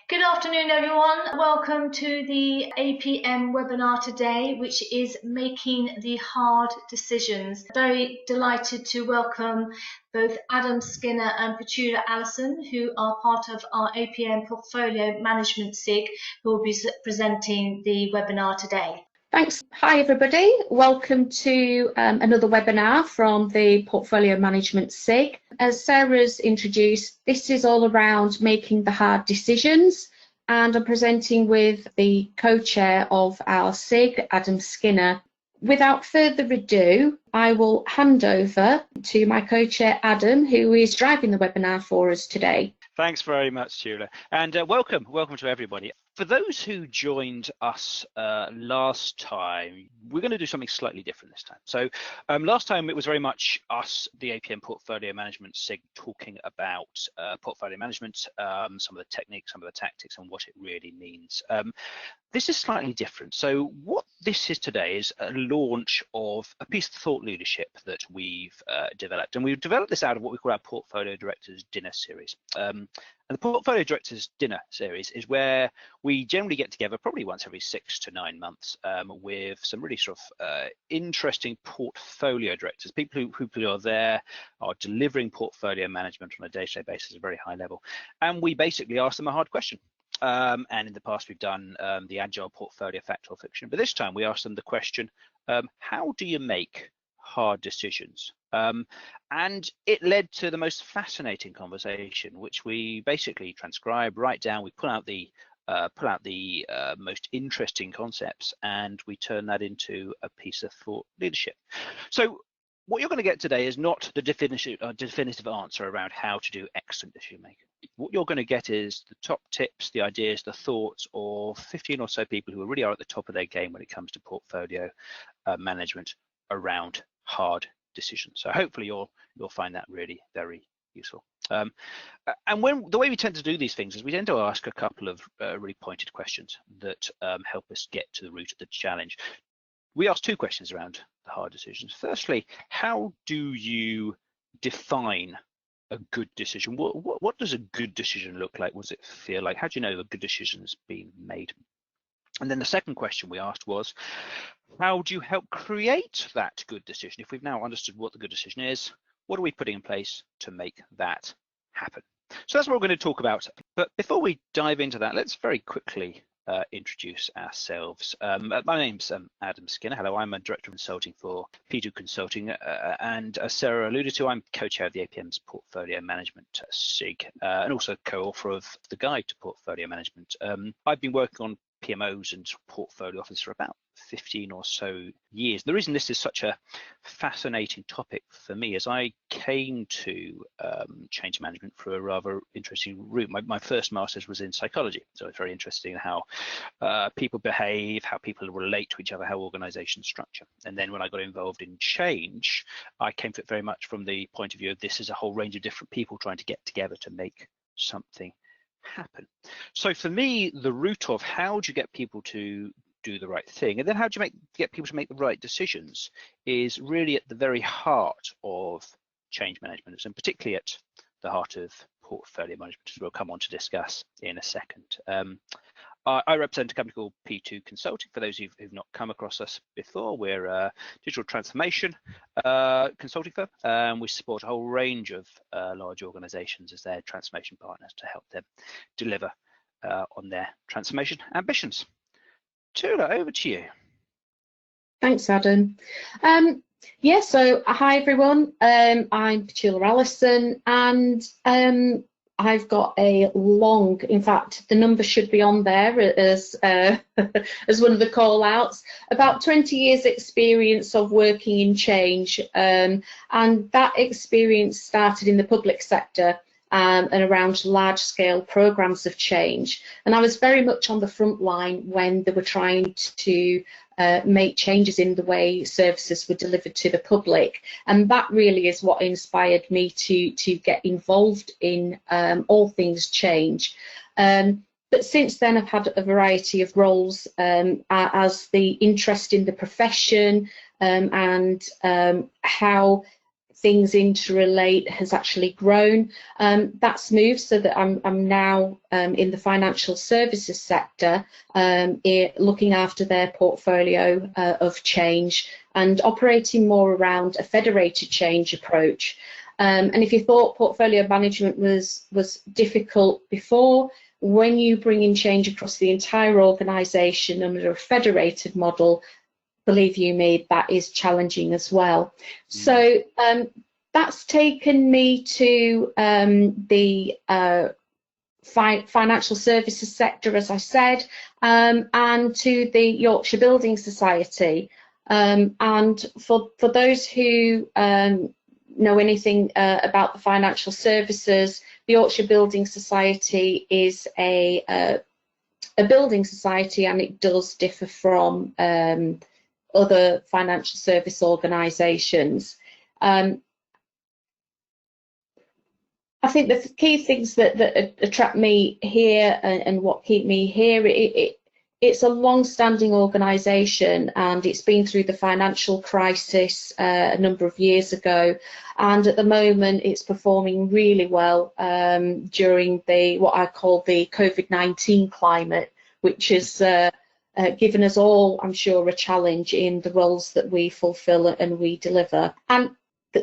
Good afternoon, everyone. Welcome to the APM webinar today, which is Making the Hard Decisions. Very delighted to welcome both Adam Skinner and Petula Alison, who are part of our APM Portfolio Management SIG, who will be presenting the webinar today. Thanks. Hi, everybody. Welcome to another webinar from the Portfolio Management SIG. As Sarah's introduced, this is all around making the hard decisions, and I'm presenting with the co-chair of our SIG, Adam Skinner. Without further ado, I will hand over to my co-chair, Adam, who is driving the webinar for us today. Thanks very much, Tula, and welcome to everybody. For those who joined us last time, we're going to do something slightly different this time. So last time it was very much us, the APM Portfolio Management SIG, talking about portfolio management, some of the techniques, some of the tactics, and what it really means. This is slightly different. So what this is today is a launch of a piece of thought leadership that we've developed, and we've developed this out of what we call our Portfolio Directors Dinner Series. And the Portfolio Directors Dinner Series is where we generally get together probably once every 6 to 9 months with some really sort of interesting portfolio directors, people who are there, are delivering portfolio management on a day-to-day basis at a very high level. And we basically ask them a hard question. And in the past, we've done the Agile Portfolio Fact or Fiction. But this time, we asked them the question, how do you make hard decisions? And it led to the most fascinating conversation, which we basically transcribe, write down, we pull out the most interesting concepts, and we turn that into a piece of thought leadership. So what you're going to get today is not the definitive answer around how to do excellent decision making. What you're going to get is the top tips, the ideas, the thoughts of 15 or so people who really are at the top of their game when it comes to portfolio management around hard decisions. So hopefully you'll find that really very useful. And the way we tend to do these things is we tend to ask a couple of really pointed questions that help us get to the root of the challenge. We ask two questions around the hard decisions. Firstly, how do you define a good decision? What does a good decision look like? What does it feel like? How do you know a good decision has been made? And then the second question we asked was, how do you help create that good decision? If we've now understood what the good decision is, what are we putting in place to make that happen? So that's what we're going to talk about. But before we dive into that, let's very quickly introduce ourselves. My name's Adam Skinner. Hello, I'm a Director of Consulting for P2 Consulting, and as Sarah alluded to, I'm co-chair of the APM's Portfolio Management SIG, and also co-author of the Guide to Portfolio Management. I've been working on PMOs and portfolio office for about 15 or so years. The reason this is such a fascinating topic for me is I came to change management through a rather interesting route. My first master's was in psychology, so it's very interesting in how people behave, how people relate to each other, how organizations structure. And then when I got involved in change, I came to it very much from the point of view of this is a whole range of different people trying to get together to make something happen. So for me, the root of how do you get people to do the right thing, and then how do you get people to make the right decisions, is really at the very heart of change management, and particularly at the heart of portfolio management, as we'll come on to discuss in a second. I represent a company called P2 Consulting. For those who've not come across us before, we're a digital transformation consulting firm. We support a whole range of large organizations as their transformation partners to help them deliver on their transformation ambitions. Tula, over to you. Thanks, Adam. So hi everyone. I'm Petula Alison, and I've got a long, in fact, the number should be on there as as one of the call outs, about 20 years experience of working in change, and that experience started in the public sector and around large-scale programs of change. And I was very much on the front line when they were trying to make changes in the way services were delivered to the public, and that really is what inspired me to get involved in all things change. But since then I've had a variety of roles as the interest in the profession and how things interrelate has actually grown. That's moved so that I'm now in the financial services sector, looking after their portfolio of change and operating more around a federated change approach. And if you thought portfolio management was difficult before, when you bring in change across the entire organisation under a federated model, believe you me, that is challenging as well. So that's taken me to the financial services sector, as I said, and to the Yorkshire Building Society. And for those who know anything about the financial services, the Yorkshire Building Society is a building society, and it does differ from other financial service organisations. I think the key things that attract me here and what keep me here, it's a long-standing organisation, and it's been through the financial crisis a number of years ago, and at the moment it's performing really well during what I call the COVID-19 climate, which has given us all, I'm sure, a challenge in the roles that we fulfil and we deliver. And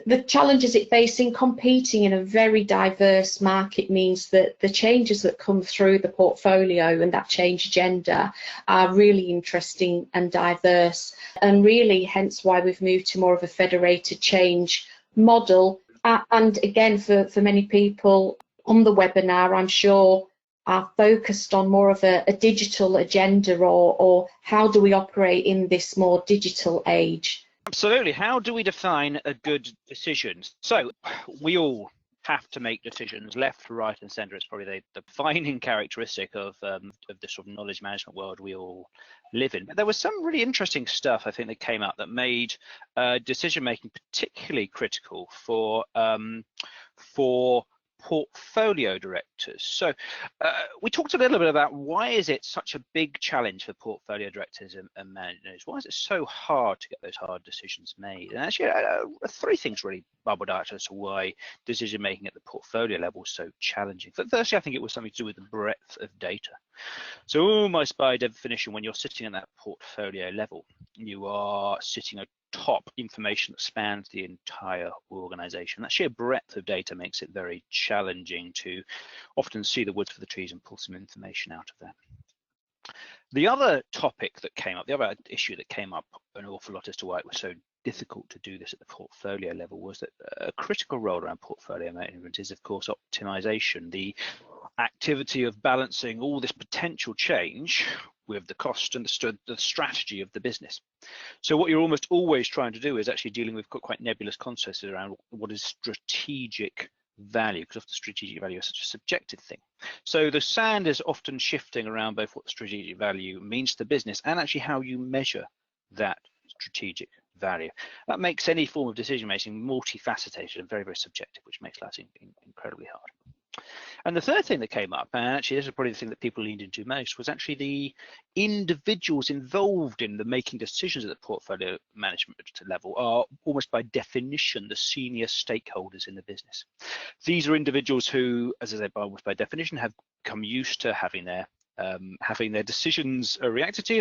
the challenges it facing, competing in a very diverse market, means that the changes that come through the portfolio and that change agenda are really interesting and diverse, and really hence why we've moved to more of a federated change model. And again, for many people on the webinar, I'm sure, are focused on more of a digital agenda, or how do we operate in this more digital age. Absolutely. How do we define a good decision? So we all have to make decisions left, right, and centre. It's probably the defining characteristic of the sort of knowledge management world we all live in. But there was some really interesting stuff, I think, that came out that made decision making particularly critical for portfolio directors. So we talked a little bit about why is it such a big challenge for portfolio directors and managers? Why is it so hard to get those hard decisions made? And actually, three things really bubbled out as to why decision making at the portfolio level is so challenging. Firstly, I think it was something to do with the breadth of data. So almost by definition, when you're sitting at that portfolio level, you are sitting atop information that spans the entire organization. That sheer breadth of data makes it very challenging to often see the woods for the trees and pull some information out of there. The other topic that came up, the other issue that came up an awful lot as to why it was so difficult to do this at the portfolio level, was that a critical role around portfolio management is, of course, optimization, the activity of balancing all this potential change with the cost and the strategy of the business. So what you're almost always trying to do is actually dealing with quite nebulous concepts around what is strategic value, because often strategic value is such a subjective thing. So the sand is often shifting around both what strategic value means to the business and actually how you measure that strategic value. That makes any form of decision making multifaceted and very, very subjective, which makes that incredibly hard. And the third thing that came up, and actually this is probably the thing that people leaned into most, was actually the individuals involved in the making decisions at the portfolio management level are almost by definition the senior stakeholders in the business. These are individuals who, as I said, almost by definition, have become used to having their decisions reacted to,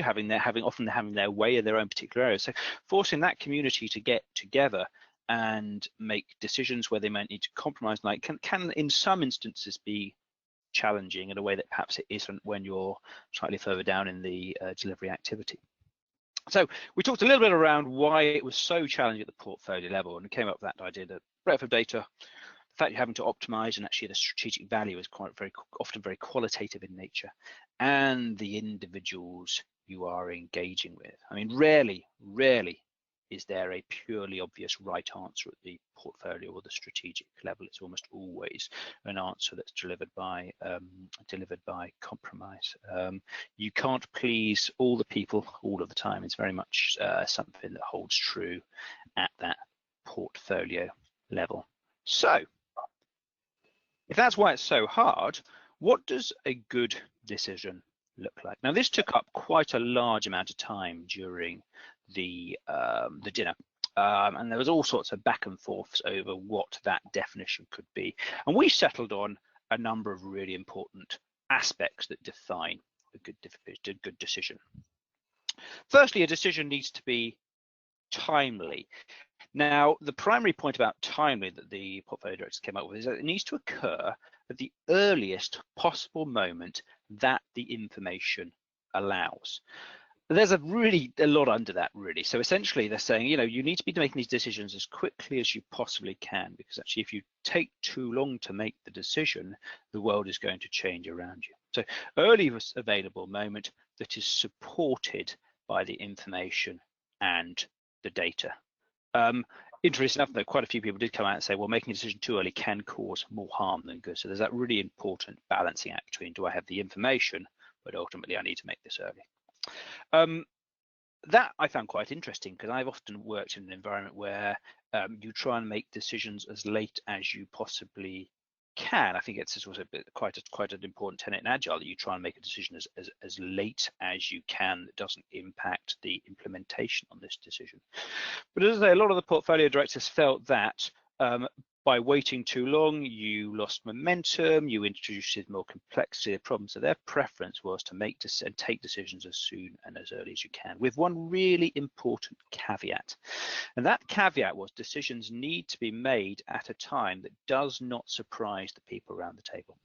often having their way in their own particular areas. So forcing that community to get together and make decisions where they might need to compromise, like can in some instances be challenging in a way that perhaps it isn't when you're slightly further down in the delivery activity. So we talked a little bit around why it was so challenging at the portfolio level, and came up with that idea that breadth of data, the fact you're having to optimize, and actually the strategic value is often very qualitative in nature, and the individuals you are engaging with. I mean, rarely is there a purely obvious right answer at the portfolio or the strategic level. It's almost always an answer that's delivered by compromise. You can't please all the people all of the time. It's very much something that holds true at that portfolio level. So if that's why it's so hard, what does a good decision look like? Now, this took up quite a large amount of time during the dinner, And there was all sorts of back and forths over what that definition could be. And we settled on a number of really important aspects that define a good decision. Firstly, a decision needs to be timely. Now, the primary point about timely that the portfolio directors came up with is that it needs to occur at the earliest possible moment that the information allows. There's a lot under that, really. So essentially, they're saying, you need to be making these decisions as quickly as you possibly can, because actually, if you take too long to make the decision, the world is going to change around you. So earliest available moment that is supported by the information and the data. Interesting enough, though, quite a few people did come out and say, well, making a decision too early can cause more harm than good. So there's that really important balancing act between, do I have the information, but ultimately I need to make this early. That I found quite interesting, because I've often worked in an environment where you try and make decisions as late as you possibly can. I think it's also quite an important tenet in Agile that you try and make a decision as late as you can that doesn't impact the implementation on this decision. But as I say, a lot of the portfolio directors felt that by waiting too long, you lost momentum, you introduced more complexity of problems. So their preference was to take decisions as soon and as early as you can, with one really important caveat. And that caveat was decisions need to be made at a time that does not surprise the people around the table.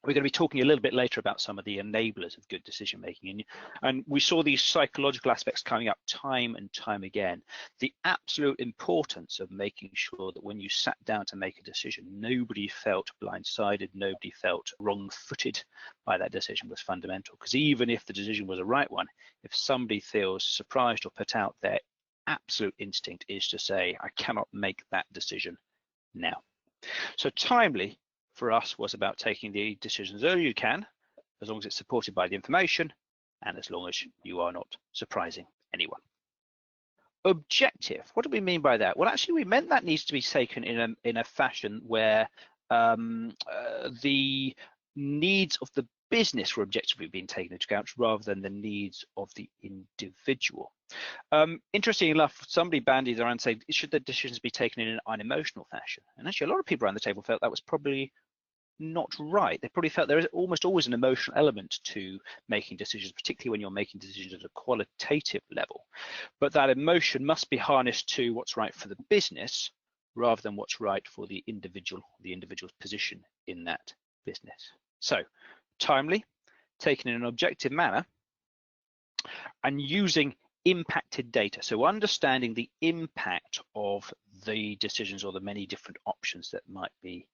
We're going to be talking a little bit later about some of the enablers of good decision making, and we saw these psychological aspects coming up time and time again. The absolute importance of making sure that when you sat down to make a decision, nobody felt blindsided, nobody felt wrong-footed by that decision was fundamental. Because even if the decision was a right one, if somebody feels surprised or put out, their absolute instinct is to say, I cannot make that decision now. So timely for us was about taking the decisions as early as you can, as long as it's supported by the information, and as long as you are not surprising anyone. Objective, what do we mean by that? Well, actually, we meant that needs to be taken in a fashion where the needs of the business were objectively being taken into account rather than the needs of the individual. Interesting enough, somebody bandied around saying, should the decisions be taken in an unemotional fashion? And actually, a lot of people around the table felt that was probably not right. They probably felt there is almost always an emotional element to making decisions, particularly when you're making decisions at a qualitative level. But that emotion must be harnessed to what's right for the business rather than what's right for the individual's position in that business. So timely, taken in an objective manner, and using impacted data. So understanding the impact of the decisions or the many different options that might be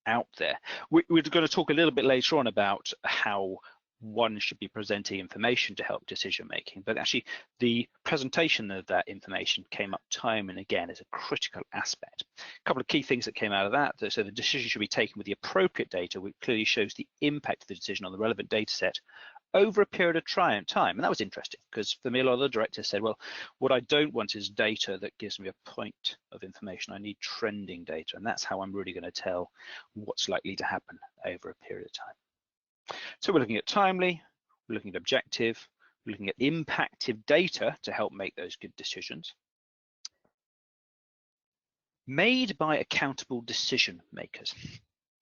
out there. We're going to talk a little bit later on about how one should be presenting information to help decision making, but actually the presentation of that information came up time and again as a critical aspect. A couple of key things that came out of that. So the decision should be taken with the appropriate data, which clearly shows the impact of the decision on the relevant data set over a period of time. And that was interesting, because for me, a lot of the directors said, well, what I don't want is data that gives me a point of information. I need trending data, and that's how I'm really going to tell what's likely to happen over a period of time. So we're looking at timely, we're looking at objective, we're looking at impactive data to help make those good decisions. Made by accountable decision makers.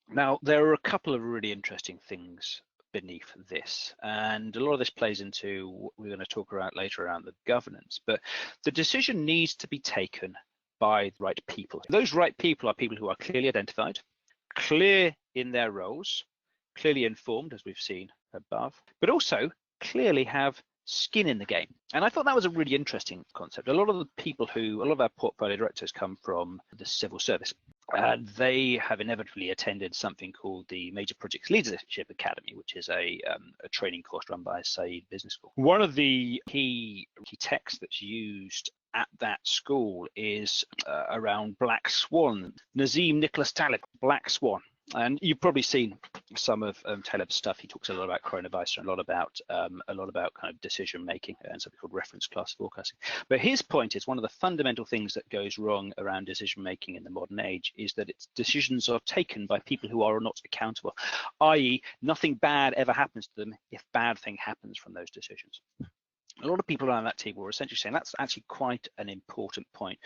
Now, there are a couple of really interesting things beneath this, and a lot of this plays into what we're going to talk about later around the governance, but the decision needs to be taken by the right people. Those right people are people who are clearly identified, clear in their roles, clearly informed, as we've seen above, but also clearly have skin in the game. And I thought that was a really interesting concept. A lot of our portfolio directors come from the civil service. They have inevitably attended something called the Major Projects Leadership Academy, which is a training course run by Said Business School. One of the key texts that's used at that school is around Black Swan. Nazim Nicholas Taleb, Black Swan. And you've probably seen some of Taleb's stuff. He talks a lot about coronavirus and a lot about kind of decision making and something called reference class forecasting. But his point is one of the fundamental things that goes wrong around decision making in the modern age is that decisions are taken by people who are not accountable, i.e., nothing bad ever happens to them if bad thing happens from those decisions. A lot of people around that table were essentially saying that's actually quite an important point.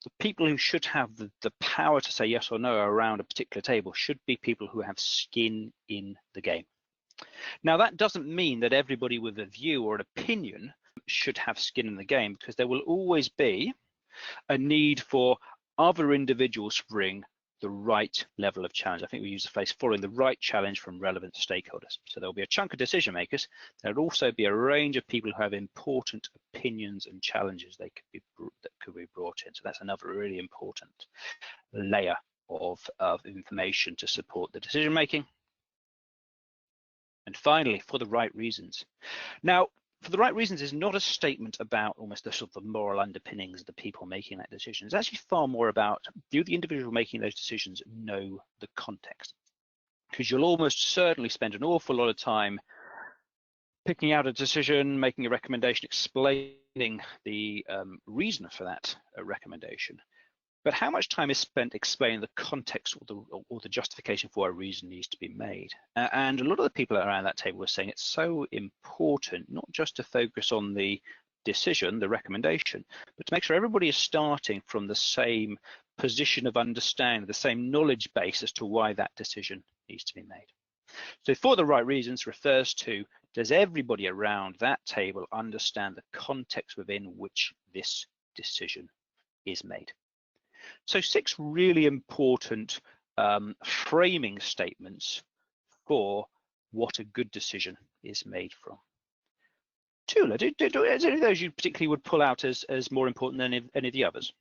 The people who should have the power to say yes or no around a particular table should be people who have skin in the game. Now, that doesn't mean that everybody with a view or an opinion should have skin in the game, because there will always be a need for other individuals to bring the right level of challenge. I think we use the phrase following the right challenge from relevant stakeholders. So there'll be a chunk of decision makers. There'll also be a range of people who have important opinions and challenges that could be brought in. So that's another really important layer of information to support the decision making. And finally, for the right reasons. Now, for the right reasons is not a statement about almost the sort of moral underpinnings of the people making that decision. It's actually far more about, do the individual making those decisions know the context? Because you'll almost certainly spend an awful lot of time picking out a decision, making a recommendation, explaining the reason for that recommendation. But how much time is spent explaining the context or the justification for why a reason needs to be made? And a lot of the people around that table were saying it's so important not just to focus on the decision, the recommendation, but to make sure everybody is starting from the same position of understanding, the same knowledge base as to why that decision needs to be made. So for the right reasons refers to, does everybody around that table understand the context within which this decision is made? So 6 really important framing statements for what a good decision is made from. Petula, is any of those you particularly would pull out as more important than any of the others?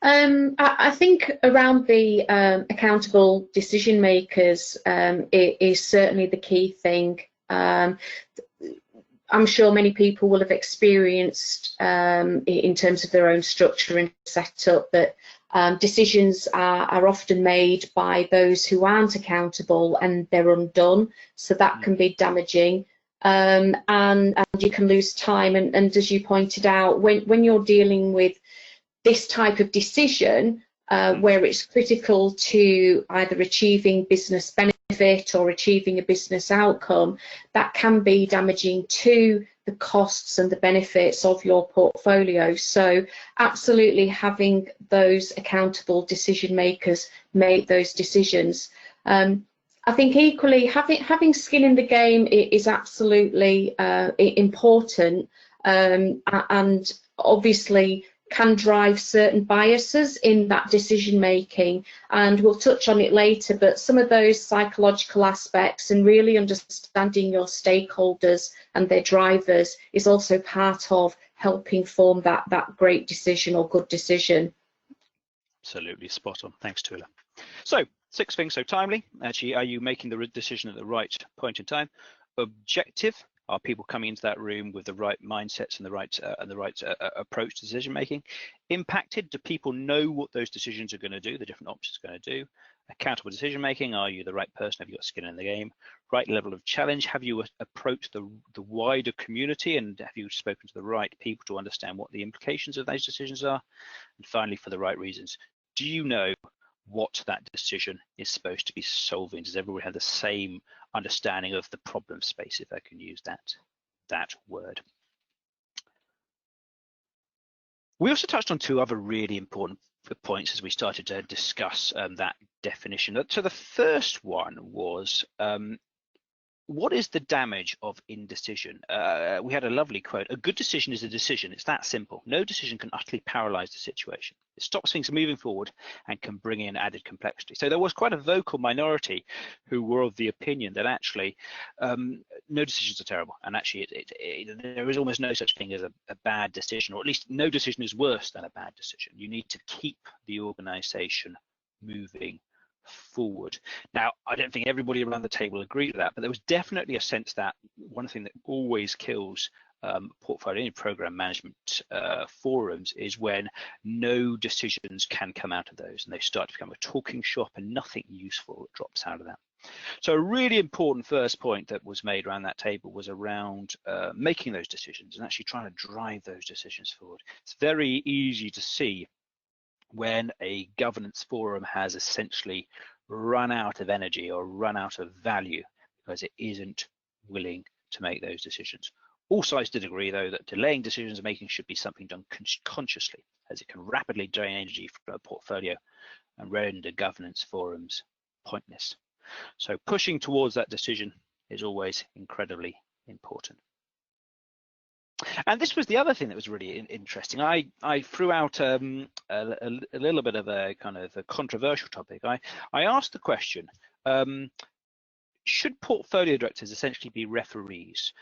I think around the accountable decision makers it is certainly the key thing. I'm sure many people will have experienced in terms of their own structure and setup that decisions are often made by those who aren't accountable and they're undone. So that can be damaging, and you can lose time. And as you pointed out, when you're dealing with this type of decision, where it's critical to either achieving business benefit or achieving a business outcome, that can be damaging to the costs and the benefits of your portfolio. So absolutely having those accountable decision makers make those decisions. I think equally having skin in the game is absolutely important, and obviously can drive certain biases in that decision making, and we'll touch on it later, but some of those psychological aspects and really understanding your stakeholders and their drivers is also part of helping form that great decision or good decision. Absolutely spot on. Thanks, Petula. So 6 things. So timely, actually, are you making the decision at the right point in time? Objective, are people coming into that room with the right mindsets and the right approach to decision making? Impacted, do people know what those decisions are going to do, the different options are going to do? Accountable decision making, are you the right person? Have you got skin in the game? Right level of challenge, have you approached the wider community, and have you spoken to the right people to understand what the implications of those decisions are? And finally, for the right reasons, do you know what that decision is supposed to be solving? Does everybody have the same understanding of the problem space, if I can use that word? We also touched on 2 other really important points as we started to discuss that definition. So the first one was, what is the damage of indecision? We had a lovely quote: a good decision is a decision. It's that simple. No decision can utterly paralyze the situation. It stops things moving forward and can bring in added complexity. So there was quite a vocal minority who were of the opinion that actually no decisions are terrible, and actually there is almost no such thing as a bad decision, or at least no decision is worse than a bad decision. You need to keep the organization moving forward. Now, I don't think everybody around the table agreed with that, but there was definitely a sense that one thing that always kills portfolio and program management forums is when no decisions can come out of those, and they start to become a talking shop and nothing useful drops out of that. So a really important first point that was made around that table was around making those decisions and actually trying to drive those decisions forward. It's very easy to see when a governance forum has essentially run out of energy or run out of value because it isn't willing to make those decisions. All sides did agree, though, that delaying decisions making should be something done consciously, as it can rapidly drain energy from a portfolio and render governance forums pointless. So pushing towards that decision is always incredibly important. And this was the other thing that was really interesting. I threw out a little bit of a kind of a controversial topic. I asked the question, should portfolio directors essentially be referees,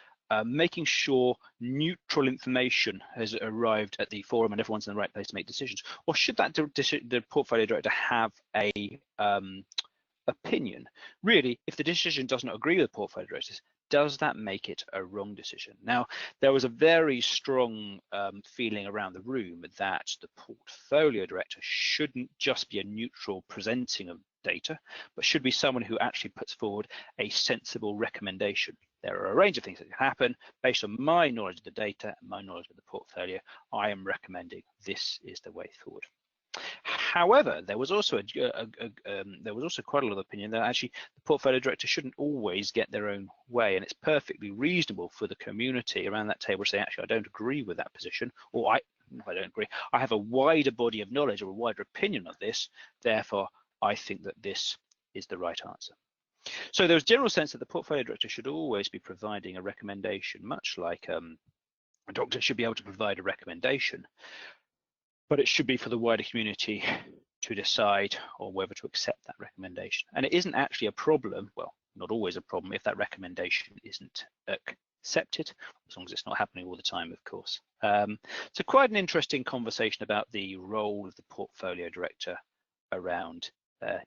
making sure neutral information has arrived at the forum and everyone's in the right place to make decisions? Or should that the portfolio director have a opinion? Really, if the decision does not agree with the portfolio directors, does that make it a wrong decision? Now, there was a very strong feeling around the room that the portfolio director shouldn't just be a neutral presenting of data, but should be someone who actually puts forward a sensible recommendation. There are a range of things that can happen. Based on my knowledge of the data and my knowledge of the portfolio, I am recommending this is the way forward. However, there was also quite a lot of opinion that actually the portfolio director shouldn't always get their own way, and it's perfectly reasonable for the community around that table to say, actually, I don't agree with that position, or I don't agree. I have a wider body of knowledge or a wider opinion of this, therefore I think that this is the right answer. So there's a general sense that the portfolio director should always be providing a recommendation, much like a doctor should be able to provide a recommendation, but it should be for the wider community to decide on whether to accept that recommendation. And it isn't actually a problem, well, not always a problem, if that recommendation isn't accepted, as long as it's not happening all the time, of course. So quite an interesting conversation about the role of the portfolio director around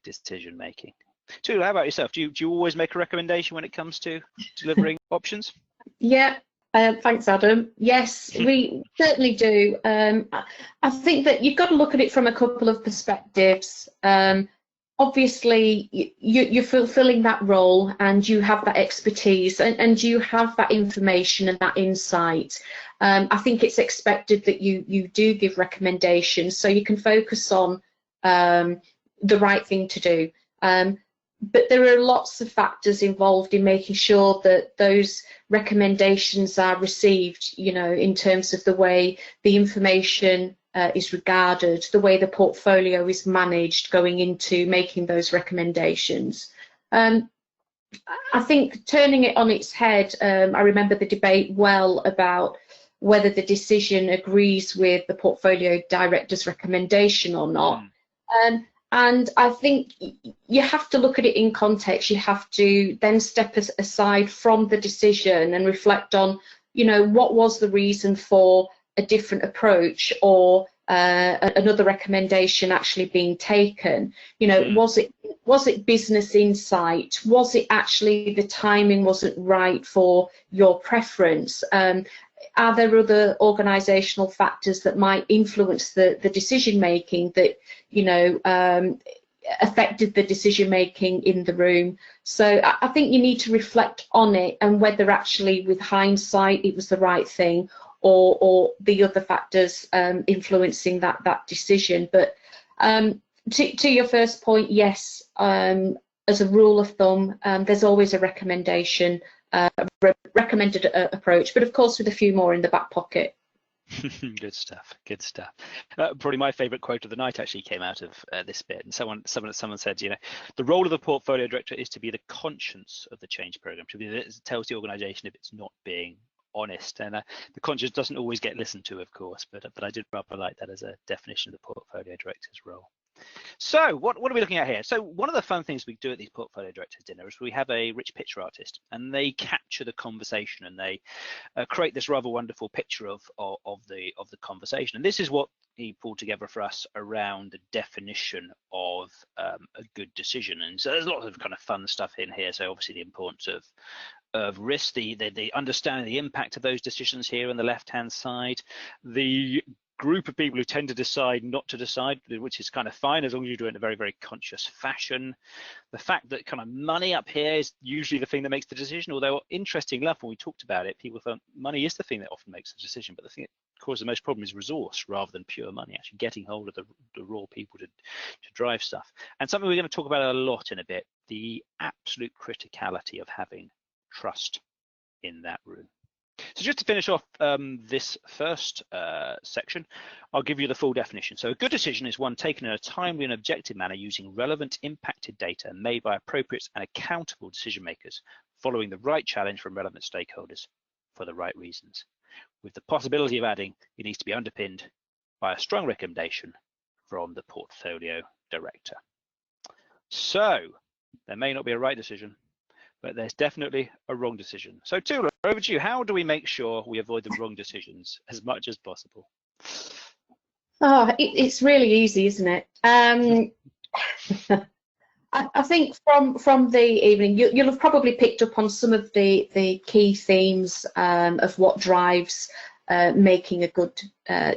decision making. Petula, how about yourself? Do you always make a recommendation when it comes to delivering options? Yeah, thanks, Adam. Yes, we certainly do. I think that you've got to look at it from a couple of perspectives. Obviously, you're fulfilling that role and you have that expertise and you have that information and that insight. I think it's expected that you do give recommendations so you can focus on the right thing to do. But there are lots of factors involved in making sure that those recommendations are received, you know, in terms of the way the information is regarded, the way the portfolio is managed going into making those recommendations. I think turning it on its head, I remember the debate well about whether the decision agrees with the portfolio director's recommendation or not. And I think you have to look at it in context. You have to then step aside from the decision and reflect on, you know, what was the reason for a different approach or another recommendation actually being taken. You know, was it business insight? Was it actually the timing wasn't right for your preference? Are there other organisational factors that might influence the decision making that, you know, affected the decision making in the room? So I think you need to reflect on it and whether actually with hindsight it was the right thing or the other factors influencing that decision. But to your first point, yes, as a rule of thumb, there's always a recommendation. Recommended approach, but of course with a few more in the back pocket. Good stuff, good stuff. Probably my favorite quote of the night actually came out of this bit, and someone said, you know, the role of the portfolio director is to be the conscience of the change program, to be it tells the organization if it's not being honest, and the conscience doesn't always get listened to, of course, but I did rather like that as a definition of the portfolio director's role. So what are we looking at here? So one of the fun things we do at these portfolio directors dinner is we have a rich picture artist, and they capture the conversation and they create this rather wonderful picture of the conversation. And this is what he pulled together for us around the definition of a good decision. And so there's lots of kind of fun stuff in here. So obviously the importance of risk, the understanding the impact of those decisions here on the left hand side, the group of people who tend to decide not to decide, which is kind of fine as long as you do it in a very, very conscious fashion. The fact that kind of money up here is usually the thing that makes the decision, although interesting enough, when we talked about it, people thought money is the thing that often makes the decision, but the thing that causes the most problem is resource rather than pure money, actually getting hold of the raw people to drive stuff. And something we're going to talk about a lot in a bit, the absolute criticality of having trust in that room. So just to finish off this first section, I'll give you the full definition. So a good decision is one taken in a timely and objective manner using relevant impacted data made by appropriate and accountable decision makers, following the right challenge from relevant stakeholders for the right reasons. With the possibility of adding, it needs to be underpinned by a strong recommendation from the portfolio director. So there may not be a right decision, but there's definitely a wrong decision. So Tula, over to you. How do we make sure we avoid the wrong decisions as much as possible? Oh, it's really easy, isn't it? I think from the evening, you'll have probably picked up on some of the key themes of what drives making a good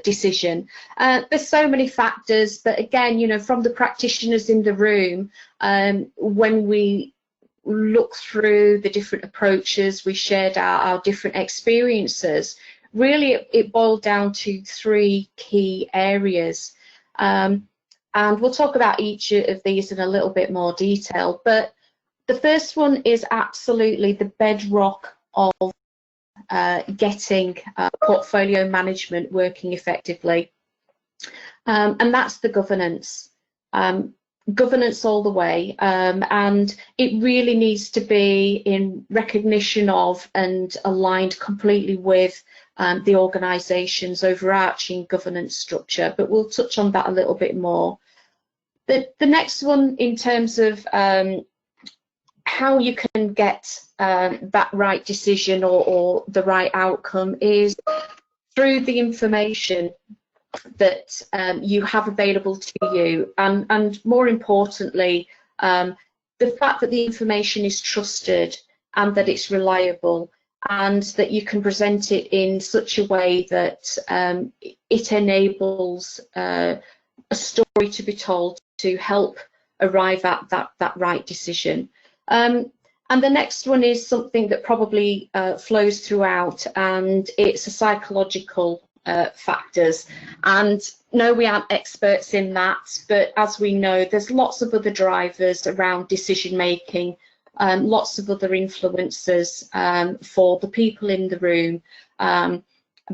decision. There's so many factors, but again, you know, from the practitioners in the room, when we look through the different approaches, we shared our different experiences. Really, it boiled down to 3 key areas. And we'll talk about each of these in a little bit more detail. But the first one is absolutely the bedrock of getting portfolio management working effectively. And that's the governance. Governance all the way, and it really needs to be in recognition of and aligned completely with the organisation's overarching governance structure, but we'll touch on that a little bit more. The next one, in terms of how you can get that right decision or the right outcome, is through the information that you have available to you, and more importantly, the fact that the information is trusted and that it's reliable, and that you can present it in such a way that it enables a story to be told to help arrive at that right decision. And the next one is something that probably flows throughout, and it's a psychological factors. And no, we aren't experts in that, but as we know, there's lots of other drivers around decision making, lots of other influences for the people in the room,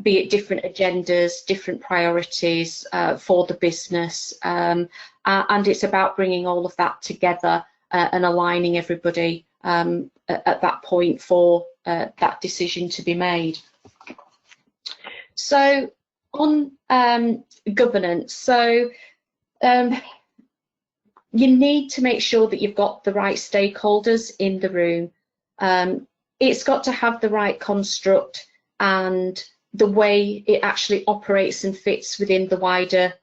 be it different agendas, different priorities for the business, and it's about bringing all of that together and aligning everybody at that point for that decision to be made. So on governance, so you need to make sure that you've got the right stakeholders in the room. It's got to have the right construct and the way it actually operates and fits within the wider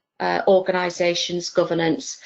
organisation's governance.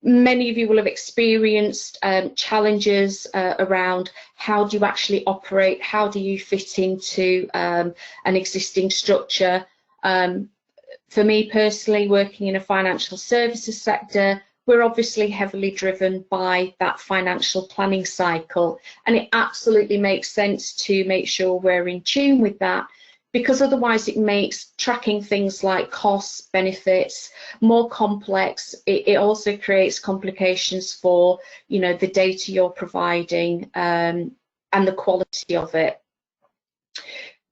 Many of you will have experienced challenges around how do you actually operate, how do you fit into an existing structure. For me personally, working in a financial services sector, we're obviously heavily driven by that financial planning cycle, and it absolutely makes sense to make sure we're in tune with that, because otherwise it makes tracking things like costs, benefits more complex. It also creates complications for, you know, the data you're providing and the quality of it.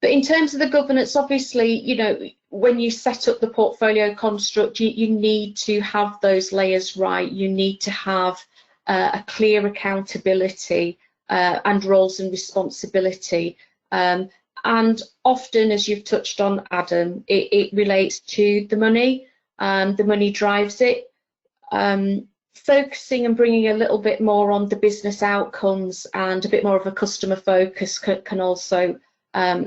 But in terms of the governance, obviously, you know, when you set up the portfolio construct, you need to have those layers right. You need to have a clear accountability and roles and responsibility. And often, as you've touched on, Adam, it relates to the money. The money drives it. Focusing and bringing a little bit more on the business outcomes and a bit more of a customer focus can also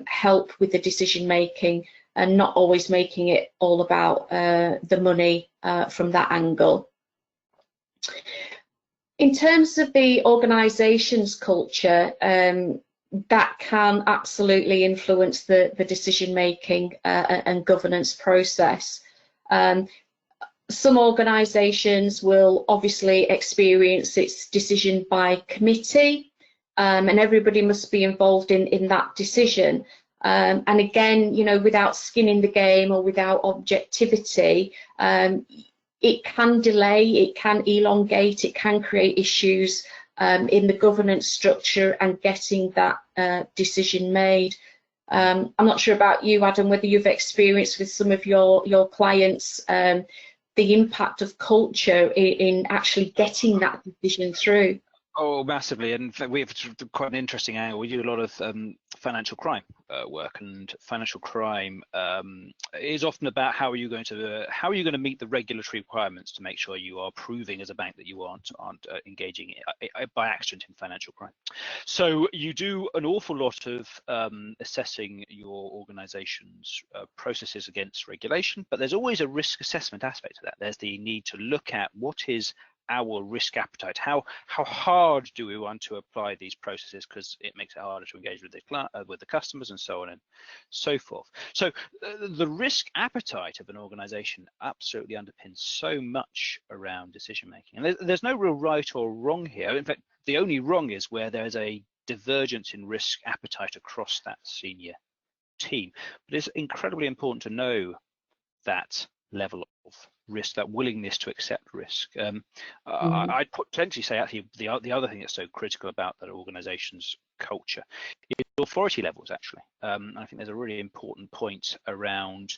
help with the decision making, and not always making it all about the money from that angle. In terms of the organisation's culture, that can absolutely influence the decision making and governance process. Some organisations will obviously experience its decision by committee, and everybody must be involved in that decision. And again, you know, without skin in the game or without objectivity, it can delay, it can elongate, it can create issues in the governance structure and getting that decision made. I'm not sure about you, Adam, whether you've experienced with some of your clients the impact of culture in actually getting that decision through. Oh, massively. And we have quite an interesting angle. We do a lot of financial crime work, and financial crime is often about how are you going to meet the regulatory requirements to make sure you are proving as a bank that you aren't engaging by accident in financial crime. So you do an awful lot of assessing your organization's processes against regulation, but there's always a risk assessment aspect to that. There's the need to look at what is our risk appetite, how hard do we want to apply these processes, because it makes it harder to engage with the customers and so on and so forth. So the risk appetite of an organization absolutely underpins so much around decision making, and there's no real right or wrong here. In fact, the only wrong is where there's a divergence in risk appetite across that senior team. But it's incredibly important to know that level of risk, that willingness to accept risk. I'd potentially say actually the other thing that's so critical about that organization's culture is authority levels, actually. I think there's a really important point around,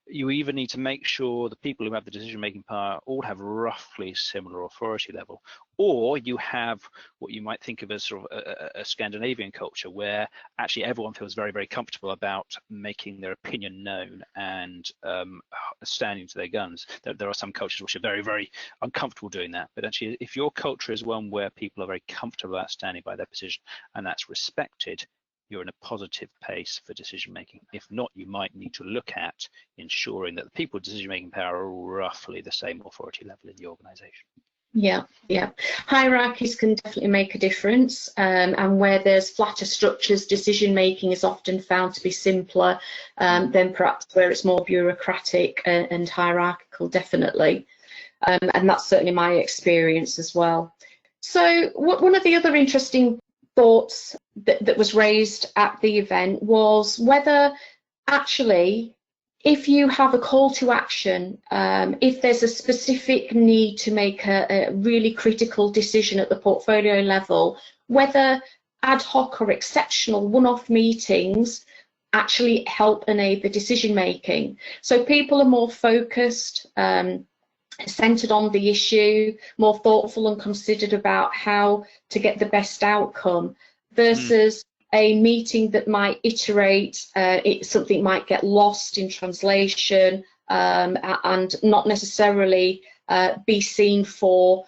you even need to make sure the people who have the decision-making power all have roughly similar authority level, or you have what you might think of as sort of a Scandinavian culture where actually everyone feels very, very comfortable about making their opinion known and standing to their guns. There are some cultures which are very, very uncomfortable doing that, but actually if your culture is one where people are very comfortable about standing by their position and that's respected, you're in a positive pace for decision making. If not, you might need to look at ensuring that the people with decision making power are all roughly the same authority level in the organization. Yeah. Hierarchies can definitely make a difference, and where there's flatter structures, decision making is often found to be simpler than perhaps where it's more bureaucratic and hierarchical, definitely. And that's certainly my experience as well. So one of the other interesting thoughts that was raised at the event was whether actually, if you have a call to action, if there's a specific need to make a really critical decision at the portfolio level, whether ad hoc or exceptional one-off meetings actually help enable decision making. So people are more focused, centered on the issue, more thoughtful and considered about how to get the best outcome, versus a meeting that might iterate, something might get lost in translation, and not necessarily be seen for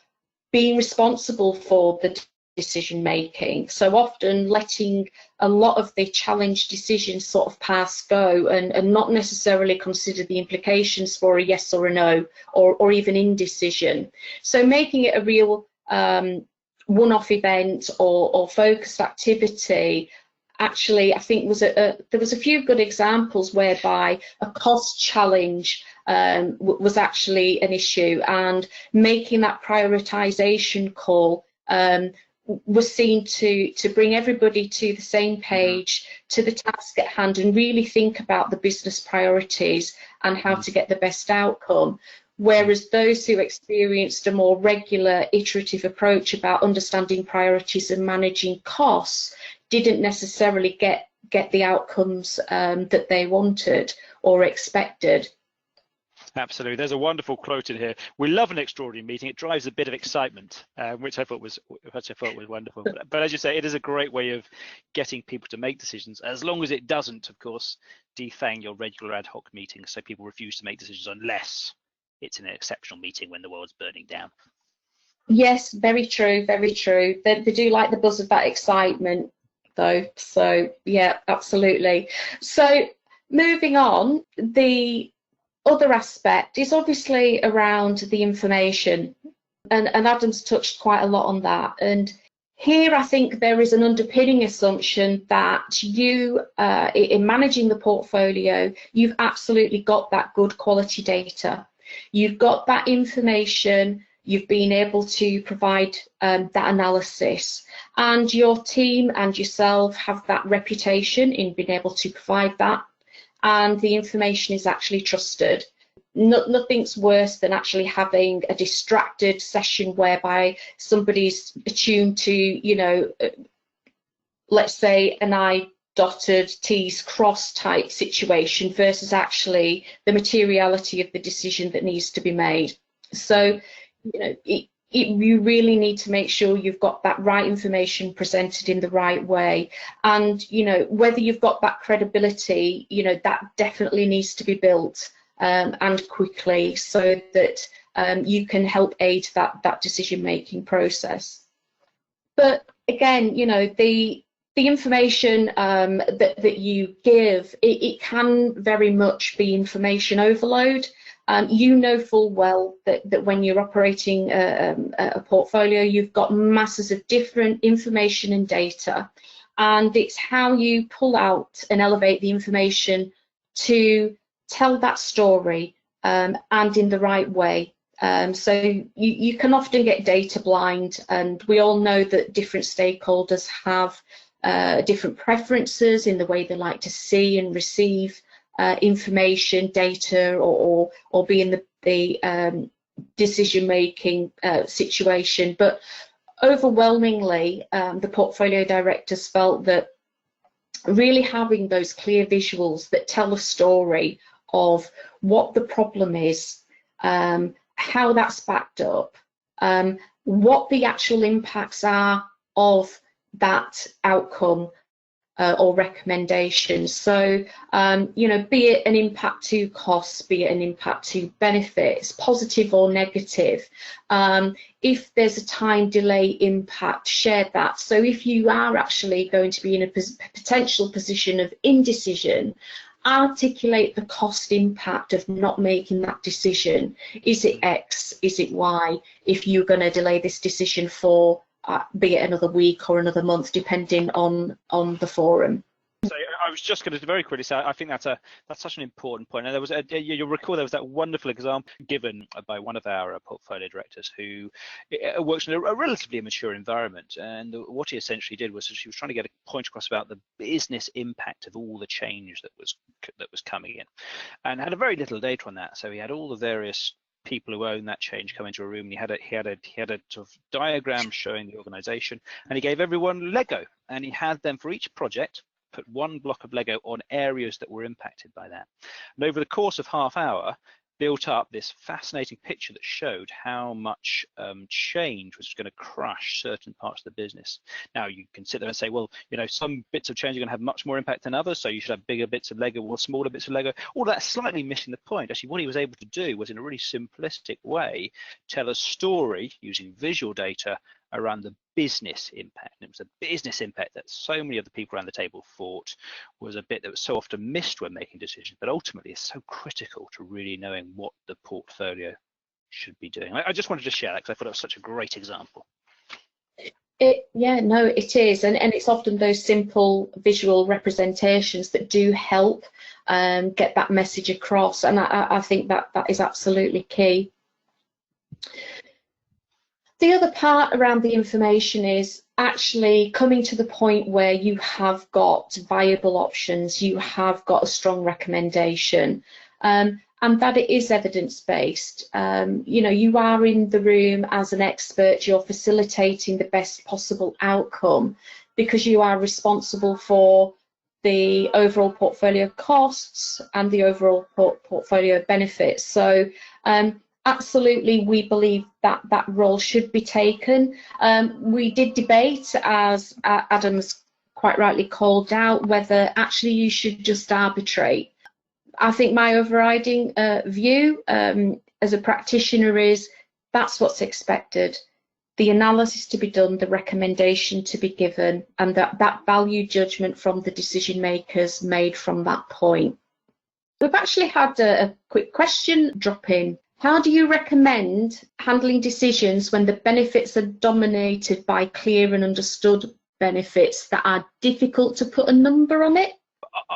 being responsible for the decision making. So often letting a lot of the challenge decisions sort of pass go and not necessarily consider the implications for a yes or a no, or even indecision. So making it a real one-off event or focused activity, actually, I think there was a few good examples whereby a cost challenge was actually an issue, and making that prioritization call was seen to bring everybody to the same page, to the task at hand, and really think about the business priorities and how to get the best outcome. Whereas those who experienced a more regular iterative approach about understanding priorities and managing costs didn't necessarily get the outcomes that they wanted or expected. Absolutely. There's a wonderful quote in here. We love an extraordinary meeting. It drives a bit of excitement, which I thought was wonderful. But as you say, it is a great way of getting people to make decisions, as long as it doesn't, of course, defang your regular ad hoc meetings, so people refuse to make decisions unless it's an exceptional meeting when the world's burning down. Yes, very true, very true. They do like the buzz of that excitement, though. So yeah, absolutely. So moving on, the other aspect is obviously around the information, and Adam's touched quite a lot on that. And here I think there is an underpinning assumption that you, in managing the portfolio, you've absolutely got that good quality data. You've got that information, you've been able to provide that analysis, and your team and yourself have that reputation in being able to provide that, and the information is actually trusted. nothing's worse than actually having a distracted session whereby somebody's attuned to, you know, let's say an I dotted, T's crossed type situation versus actually the materiality of the decision that needs to be made. So, you know, you really need to make sure you've got that right information presented in the right way. And, you know, whether you've got that credibility, you know, that definitely needs to be built and quickly, so that you can help aid that decision-making process. But again, you know, the information that you give, it can very much be information overload. You know full well that when you're operating a portfolio, you've got masses of different information and data, and it's how you pull out and elevate the information to tell that story and in the right way. So you can often get data blind, and we all know that different stakeholders have different preferences in the way they like to see and receive information, data, or be in the decision-making situation. But overwhelmingly, the portfolio directors felt that really having those clear visuals that tell a story of what the problem is, how that's backed up, what the actual impacts are of that outcome or recommendations. So, you know, be it an impact to costs, be it an impact to benefits, positive or negative. If there's a time delay impact, share that. So if you are actually going to be in a potential position of indecision, articulate the cost impact of not making that decision. Is it X? Is it Y? If you're going to delay this decision for be it another week or another month, depending on the forum. So I was just going to very quickly say, I think that's such an important point. And there was you'll recall there was that wonderful example given by one of our portfolio directors who works in a relatively immature environment, and what he essentially did was she was trying to get a point across about the business impact of all the change that was coming in, and had a very little data on that. So he had all the various people who own that change come into a room, and he had a sort of diagram showing the organization, and he gave everyone Lego, and he had them for each project put one block of Lego on areas that were impacted by that. And over the course of half hour, built up this fascinating picture that showed how much change was going to crush certain parts of the business. Now you can sit there and say, well, you know, some bits of change are going to have much more impact than others, so you should have bigger bits of Lego or smaller bits of Lego. All that's slightly missing the point. Actually, what he was able to do was, in a really simplistic way, tell a story using visual data around the business impact. And it was a business impact that so many of the people around the table thought was a bit that was so often missed when making decisions, but ultimately it's so critical to really knowing what the portfolio should be doing. I just wanted to share that because I thought it was such a great example. Yeah, no, it is, and it's often those simple visual representations that do help get that message across, and I think that is absolutely key. The other part around the information is actually coming to the point where you have got viable options, you have got a strong recommendation, and that it is evidence-based. You know, you are in the room as an expert, you're facilitating the best possible outcome because you are responsible for the overall portfolio costs and the overall portfolio benefits. So absolutely, we believe that that role should be taken. We did debate, as Adam's quite rightly called out, whether actually you should just arbitrate. I think my overriding view as a practitioner is that's what's expected. The analysis to be done, the recommendation to be given, and that value judgment from the decision makers made from that point. We've actually had a quick question drop in. How do you recommend handling decisions when the benefits are dominated by clear and understood benefits that are difficult to put a number on it?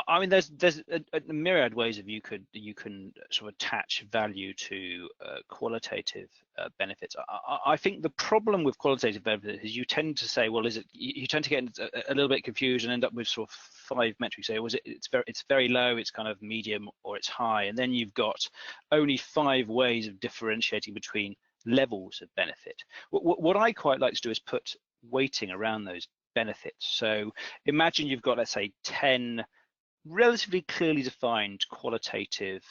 I mean, there's a myriad ways of you can sort of attach value to qualitative benefits. I think the problem with qualitative benefits is you tend to say, well, you tend to get a little bit confused and end up with sort of 5 metrics. Say, it's very low, it's kind of medium, or it's high, and then you've got only 5 ways of differentiating between levels of benefit. What I quite like to do is put weighting around those benefits. So imagine you've got, let's say, 10 relatively clearly defined qualitative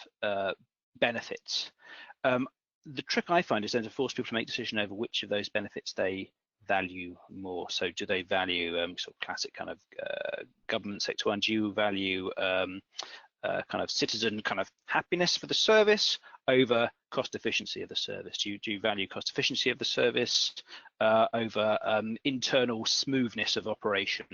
benefits. The trick I find is then to force people to make a decision over which of those benefits they value more. So do they value sort of classic kind of government sector one? Do you value kind of citizen kind of happiness for the service over cost efficiency of the service? Do you value cost efficiency of the service over internal smoothness of operation?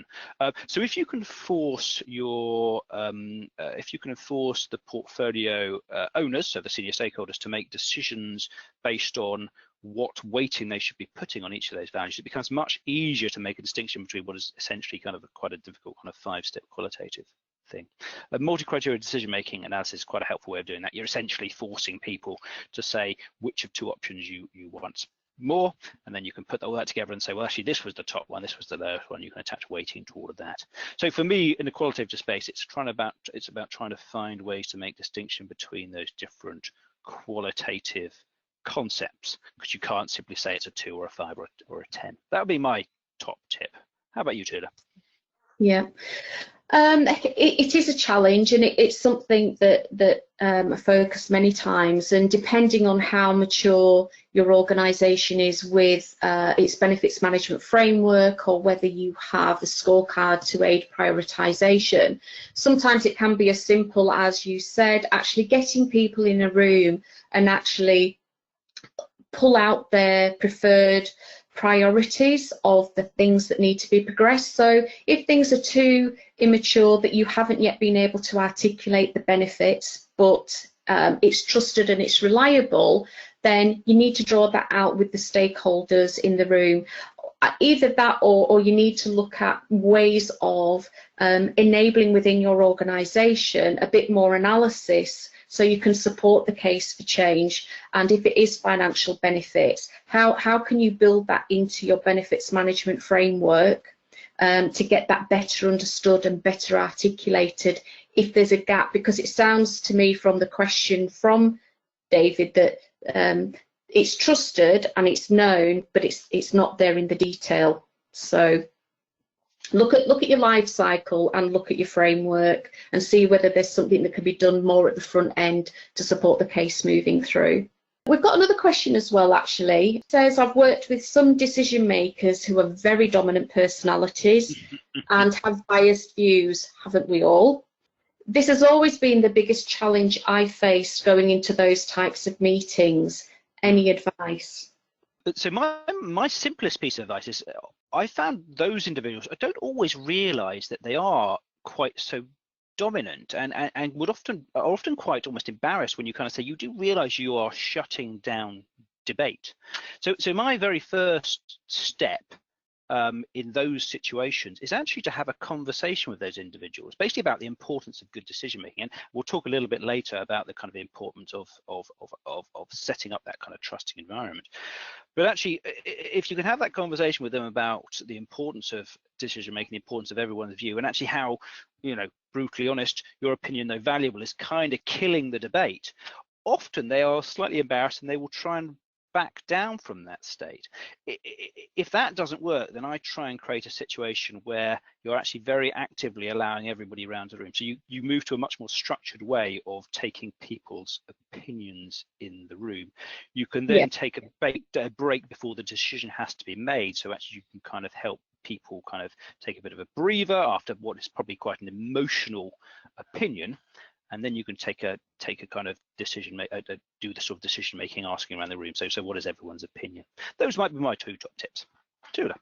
So if you can force your the portfolio owners, so the senior stakeholders, to make decisions based on what weighting they should be putting on each of those values, it becomes much easier to make a distinction between what is essentially kind of quite a difficult kind of 5-step qualitative thing. A multi-criteria decision-making analysis is quite a helpful way of doing that. You're essentially forcing people to say which of 2 options you want more, and then you can put all that together and say, well, actually, this was the top one, this was the lowest one. You can attach weighting to all of that. So for me, in the qualitative space, it's about trying to find ways to make distinction between those different qualitative concepts, because you can't simply say it's a 2 or a 5 or a 10. That would be my top tip. How about you, Petula? Yeah. It is a challenge, and it's something that I focus many times, and depending on how mature your organisation is with its benefits management framework, or whether you have a scorecard to aid prioritisation, sometimes it can be as simple as you said, actually getting people in a room and actually pull out their preferred priorities of the things that need to be progressed. So if things are too immature that you haven't yet been able to articulate the benefits, but it's trusted and it's reliable, then you need to draw that out with the stakeholders in the room. Either that, or you need to look at ways of enabling within your organisation a bit more analysis, so you can support the case for change. And if it is financial benefits, how can you build that into your benefits management framework to get that better understood and better articulated if there's a gap? Because it sounds to me from the question from David that it's trusted and it's known, but it's not there in the detail. So look at your life cycle and look at your framework and see whether there's something that can be done more at the front end to support the case moving through. We've got another question as well, actually. It says, I've worked with some decision makers who are very dominant personalities and have biased views, haven't we all? This has always been the biggest challenge I faced going into those types of meetings. Any advice? So my simplest piece of advice is, I found those individuals don't always realise that they are quite so dominant, and are often quite almost embarrassed when you kind of say, you do realise you are shutting down debate. So my very first step in those situations is actually to have a conversation with those individuals, basically about the importance of good decision making. And we'll talk a little bit later about the kind of importance of setting up that kind of trusting environment. But actually, if you can have that conversation with them about the importance of decision making, the importance of everyone's view, and actually how, brutally honest, your opinion, though valuable, is kind of killing the debate, often they are slightly embarrassed and they will try and back down from that state. If that doesn't work, then I try and create a situation where you're actually very actively allowing everybody around the room. So you move to a much more structured way of taking people's opinions in the room. You can then take a break before the decision has to be made. So actually you can kind of help people kind of take a bit of a breather after what is probably quite an emotional opinion. And then you can take a kind of do the sort of decision making, asking around the room. So what is everyone's opinion? Those might be my 2 top tips. Petula.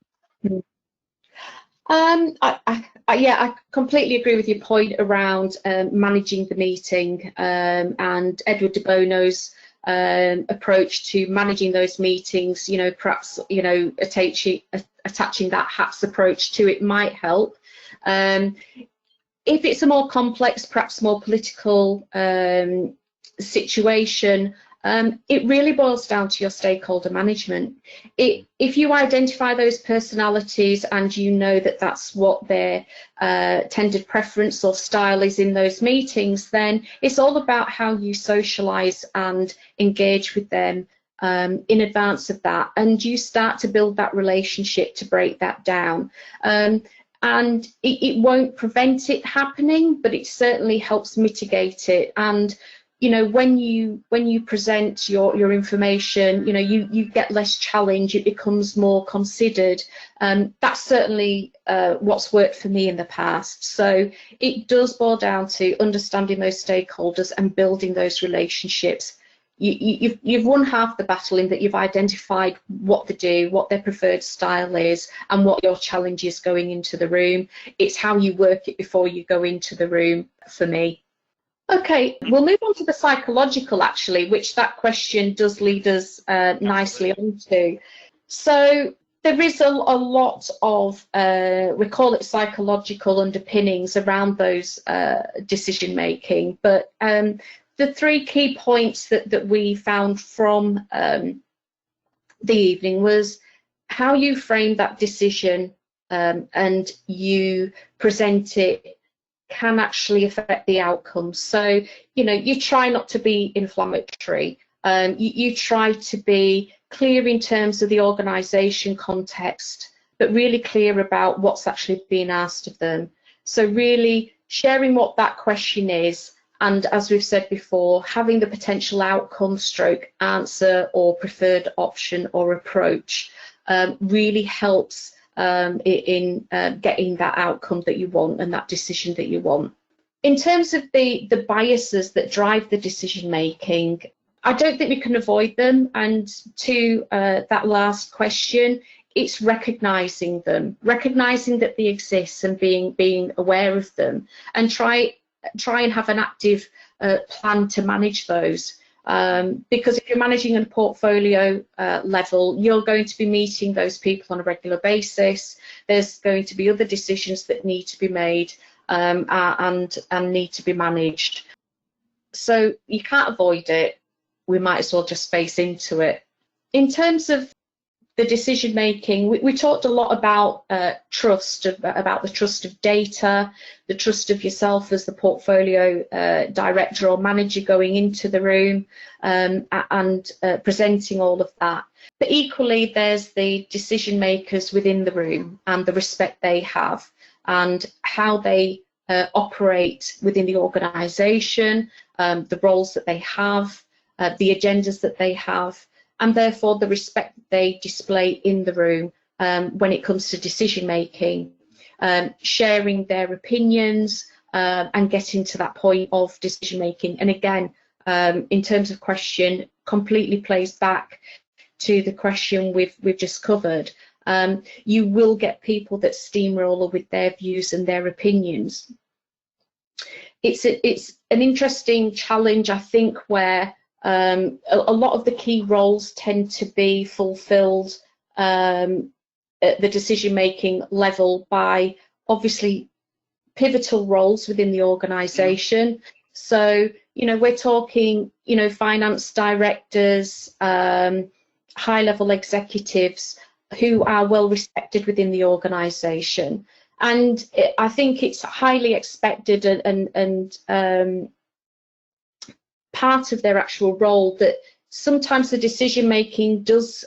I completely agree with your point around managing the meeting, and Edward de Bono's approach to managing those meetings. Perhaps attaching that HATS approach to it might help. If it's a more complex, perhaps more political situation, it really boils down to your stakeholder management. If you identify those personalities and you know that that's what their tended preference or style is in those meetings, then it's all about how you socialise and engage with them in advance of that, and you start to build that relationship to break that down. And it won't prevent it happening, but it certainly helps mitigate it. And you know, when you present your information, you know, you get less challenge, it becomes more considered. That's certainly what's worked for me in the past. So it does boil down to understanding those stakeholders and building those relationships. You've won half the battle in that you've identified what they do, what their preferred style is, and what your challenge is going into the room. It's how you work it before you go into the room for me. Okay, we'll move on to the psychological, actually, which that question does lead us nicely onto. So there is a lot of, we call it psychological underpinnings around those decision making, but the three key points that we found from the evening was how you frame that decision and you present it can actually affect the outcome. So, you know, you try not to be inflammatory. You try to be clear in terms of the organisation context, but really clear about what's actually being asked of them. So really sharing what that question is, and as we've said before, having the potential outcome stroke answer or preferred option or approach really helps in getting that outcome that you want and that decision that you want. In terms of the biases that drive the decision making, I don't think we can avoid them. And to that last question, it's recognising them, recognising that they exist and being aware of them, and try and have an active plan to manage those. Because if you're managing a portfolio level, you're going to be meeting those people on a regular basis. There's going to be other decisions that need to be made and need to be managed. So you can't avoid it. We might as well just face into it. In terms of the decision making, we talked a lot about trust, about the trust of data, the trust of yourself as the portfolio director or manager going into the room and presenting all of that. But equally, there's the decision makers within the room and the respect they have and how they operate within the organisation, the roles that they have, the agendas that they have, and therefore the respect that they display in the room when it comes to decision making, sharing their opinions and getting to that point of decision making. And again, in terms of question, completely plays back to the question we've just covered. You will get people that steamroller with their views and their opinions. It's an interesting challenge, I think, where a lot of the key roles tend to be fulfilled at the decision-making level by obviously pivotal roles within the organisation. So, you know, we're talking, you know, finance directors, high-level executives who are well respected within the organisation. And I think it's highly expected and part of their actual role that sometimes the decision making does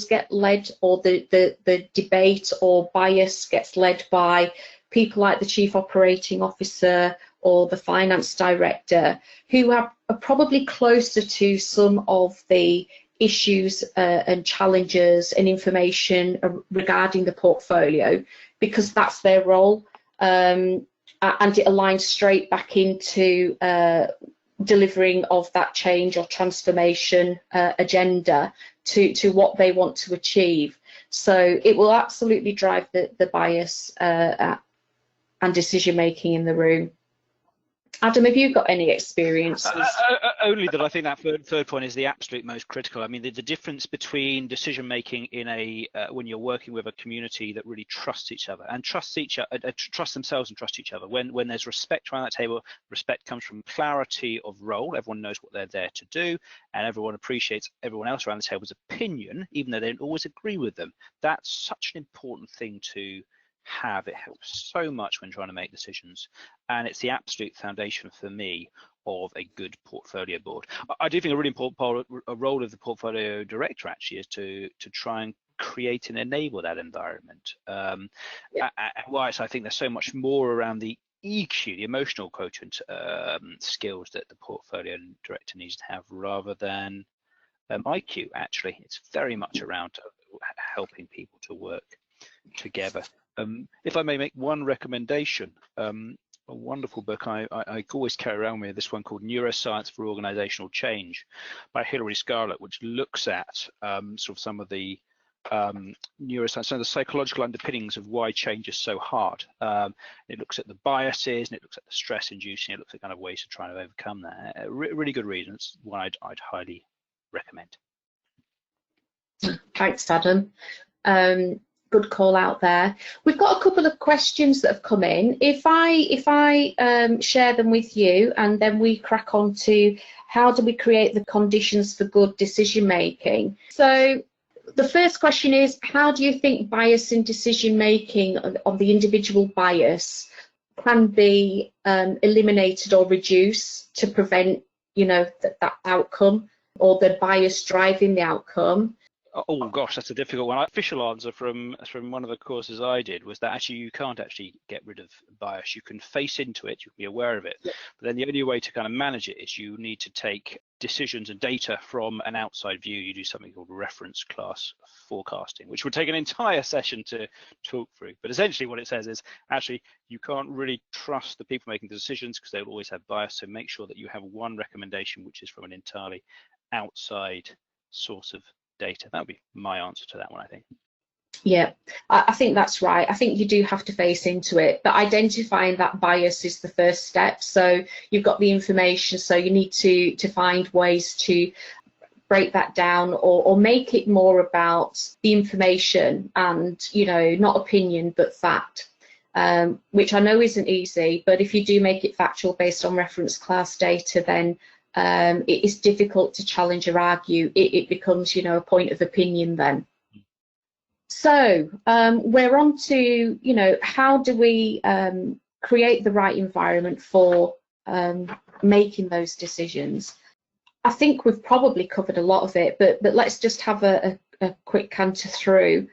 get led, or the debate or bias gets led by people like the chief operating officer or the finance director, who are probably closer to some of the issues and challenges and information regarding the portfolio, because that's their role, and it aligns straight back into delivering of that change or transformation agenda to what they want to achieve. So it will absolutely drive the bias and decision making in the room. Adam, have you got any experiences? Only that I think that third point is the absolute most critical. I mean, the difference between decision making in a when you're working with a community that really trusts each other and trust themselves and trust each other. When there's respect around that table, respect comes from clarity of role. Everyone knows what they're there to do, and everyone appreciates everyone else around the table's opinion, even though they don't always agree with them. That's such an important thing to have. It helps so much when trying to make decisions, and it's the absolute foundation for me of a good portfolio board. I do think a really important role of the portfolio director actually is to try and create and enable that environment. Whilst I think there's so much more around the EQ, the emotional quotient skills that the portfolio director needs to have rather than IQ. Actually, it's very much around helping people to work together. If I may make one recommendation, a wonderful book I always carry around with me, this one called Neuroscience for Organizational Change by Hilary Scarlett, which looks at sort of some of the neuroscience, some of the psychological underpinnings of why change is so hard. It looks at the biases and it looks at the stress inducing, it looks at kind of ways to try to overcome that. Really good reason. It's one I'd highly recommend. Thanks, Adam. Good call out there. We've got a couple of questions that have come in. If I share them with you, and then we crack on to how do we create the conditions for good decision making. So the first question is, how do you think bias in decision making of the individual bias can be eliminated or reduced to prevent, you know, that outcome or the bias driving the outcome? Oh gosh, that's a difficult one. Official answer from one of the courses I did was that actually you can't actually get rid of bias. You can face into it, you can be aware of it, but then the only way to kind of manage it is you need to take decisions and data from an outside view. You do something called reference class forecasting, which would take an entire session to talk through. But essentially what it says is actually you can't really trust the people making the decisions because they'll always have bias. So make sure that you have one recommendation which is from an entirely outside source of data. That would be my answer to that one, I think. Yeah, I think that's right. I think you do have to face into it, but identifying that bias is the first step. So you've got the information, so you need to find ways to break that down or make it more about the information and, you know, not opinion but fact, which I know isn't easy, but if you do make it factual based on reference class data, then it is difficult to challenge or argue. It becomes, you know, a point of opinion then. So we're on to, you know, how do we create the right environment for making those decisions? I think we've probably covered a lot of it, but let's just have a quick canter through.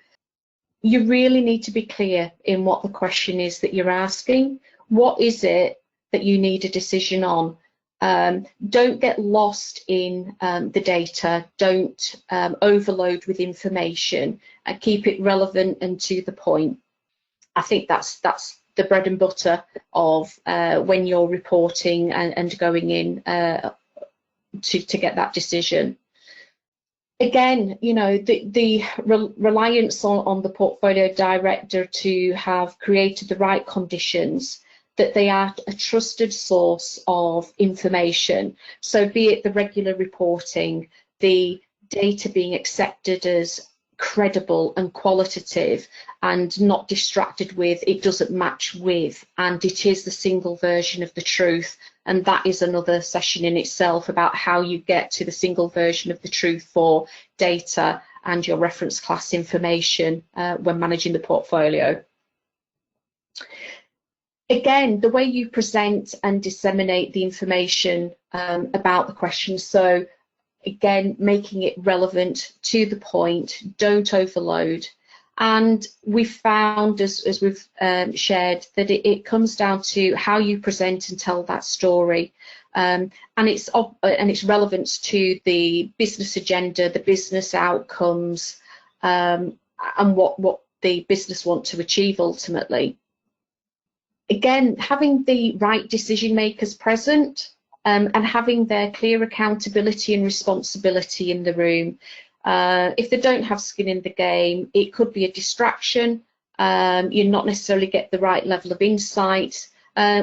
You really need to be clear in what the question is that you're asking. What is it that you need a decision on? Don't get lost in the data, don't overload with information, keep it relevant and to the point. I think that's the bread and butter of when you're reporting and going in to get that decision. Again, you know, the reliance on the portfolio director to have created the right conditions, that they are a trusted source of information. So be it the regular reporting, the data being accepted as credible and qualitative and not distracted with it doesn't match with, and it is the single version of the truth. And that is another session in itself about how you get to the single version of the truth for data and your reference class information when managing the portfolio. Again, the way you present and disseminate the information about the question. So again, making it relevant, to the point, don't overload. And we've found, as we've shared, that it comes down to how you present and tell that story. And its relevance to the business agenda, the business outcomes, and what the business want to achieve ultimately. Again, having the right decision makers present and having their clear accountability and responsibility in the room. If they don't have skin in the game, it could be a distraction. You not necessarily get the right level of insight,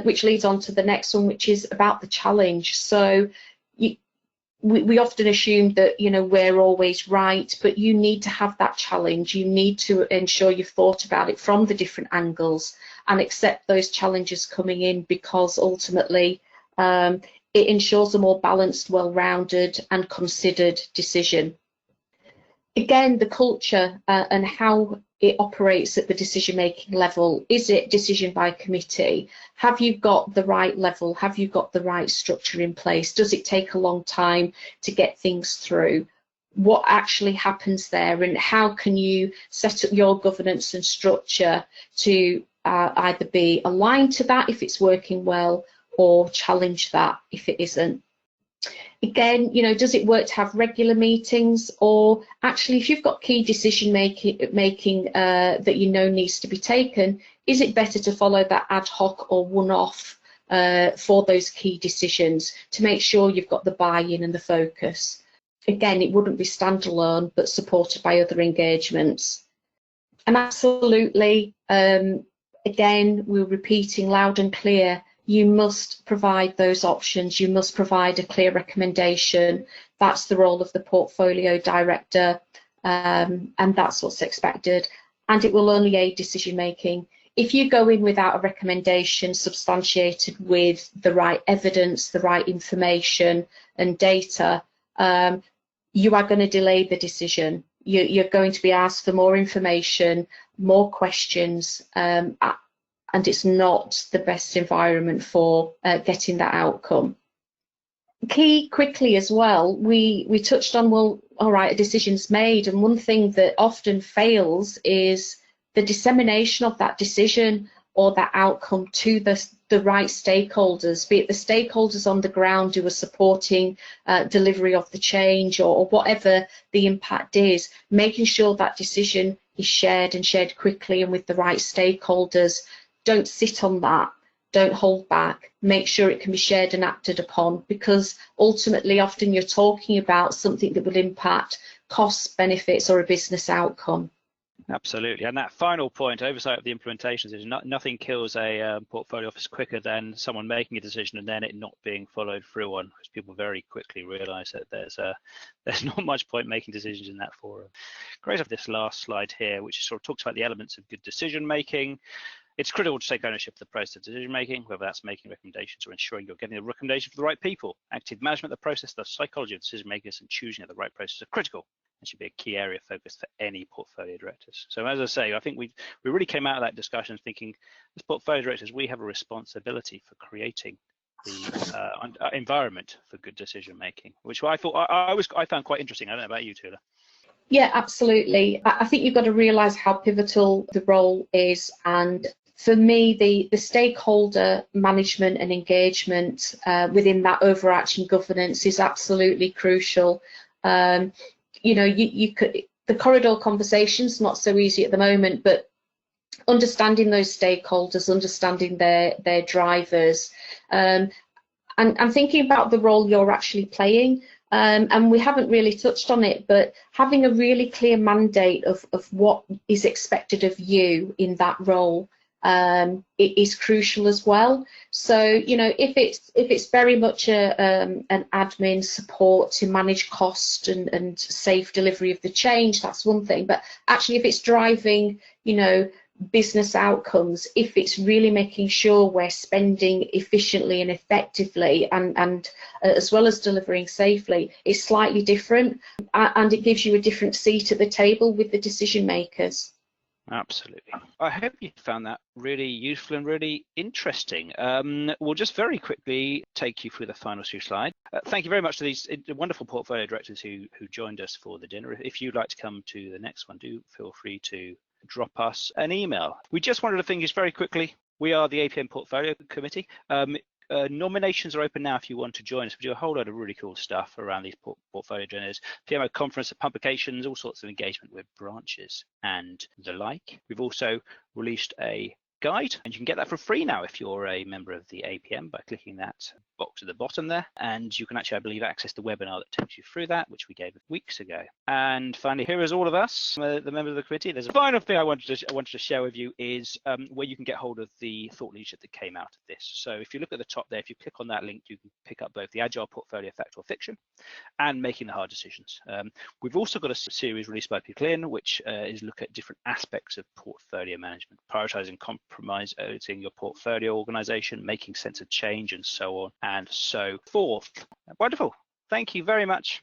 which leads on to the next one, which is about the challenge. So we often assume that, you know, we're always right, but you need to have that challenge. You need to ensure you've thought about it from the different angles and accept those challenges coming in, because ultimately it ensures a more balanced, well-rounded and considered decision. Again, the culture and how it operates at the decision-making level. Is it decision by committee? Have you got the right level? Have you got the right structure in place? Does it take a long time to get things through? What actually happens there, and how can you set up your governance and structure to either be aligned to that if it's working well, or challenge that if it isn't? Again, you know, does it work to have regular meetings, or actually, if you've got key decision making that you know needs to be taken, is it better to follow that ad hoc or one-off for those key decisions to make sure you've got the buy-in and the focus? Again, it wouldn't be standalone, but supported by other engagements. And absolutely, again, we're repeating loud and clear, you must provide those options. You must provide a clear recommendation. That's the role of the portfolio director, and that's what's expected. And it will only aid decision making. If you go in without a recommendation substantiated with the right evidence, the right information and data, you are going to delay the decision. You're going to be asked for more information, more questions, and it's not the best environment for getting that outcome. Key quickly as well, we touched on, well, all right, a decision's made, and one thing that often fails is the dissemination of that decision or that outcome to the right stakeholders, be it the stakeholders on the ground who are supporting delivery of the change, or whatever the impact is, making sure that decision is shared and shared quickly and with the right stakeholders. Don't sit on that, don't hold back, make sure it can be shared and acted upon, because ultimately often you're talking about something that will impact costs, benefits, or a business outcome. Absolutely, and that final point, oversight of the implementations, is nothing kills a portfolio office quicker than someone making a decision and then it not being followed through on, because people very quickly realise that there's not much point making decisions in that forum. Great of this last slide here, which sort of talks about the elements of good decision making. It's critical to take ownership of the process of decision making, whether that's making recommendations or ensuring you're getting a recommendation for the right people. Active management of the process, the psychology of decision makers, and choosing the right process are critical and should be a key area of focus for any portfolio directors. So as I say, I think we really came out of that discussion thinking, as portfolio directors, we have a responsibility for creating the environment for good decision making, which I thought I found quite interesting. I don't know about you, Petula. Yeah, absolutely. I think you've got to realise how pivotal the role is, and for me, the stakeholder management and engagement within that overarching governance is absolutely crucial. You know, you could, the corridor conversation's not so easy at the moment, but understanding those stakeholders, understanding their drivers, and thinking about the role you're actually playing. And we haven't really touched on it, but having a really clear mandate of what is expected of you in that role it is crucial as well. So, you know, if it's very much an admin support to manage cost and safe delivery of the change, that's one thing. But actually, if it's driving, you know, business outcomes, if it's really making sure we're spending efficiently and effectively and as well as delivering safely, it's slightly different, and it gives you a different seat at the table with the decision makers. Absolutely. I hope you found that really useful and really interesting. We'll just very quickly take you through the final two slides. Thank you very much to these wonderful portfolio directors who joined us for the dinner. If you'd like to come to the next one, do feel free to drop us an email. We just wanted to finish very quickly. We are the APM Portfolio Committee. Nominations are open now if you want to join us. We do a whole lot of really cool stuff around these portfolio journals, PMO conference, publications, all sorts of engagement with branches and the like. We've also released a guide, and you can get that for free now if you're a member of the APM by clicking that box at the bottom there. And you can actually, I believe, access the webinar that takes you through that, which we gave weeks ago. And finally, here is all of us, the members of the committee. There's a final thing I wanted to share with you is where you can get hold of the thought leadership that came out of this. So if you look at the top there, if you click on that link, you can pick up both the Agile Portfolio Fact or Fiction and Making the Hard Decisions. We've also got a series released by Petula, which is look at different aspects of portfolio management, prioritizing, compromising your portfolio organization, making sense of change, and so on and so forth. Wonderful. Thank you very much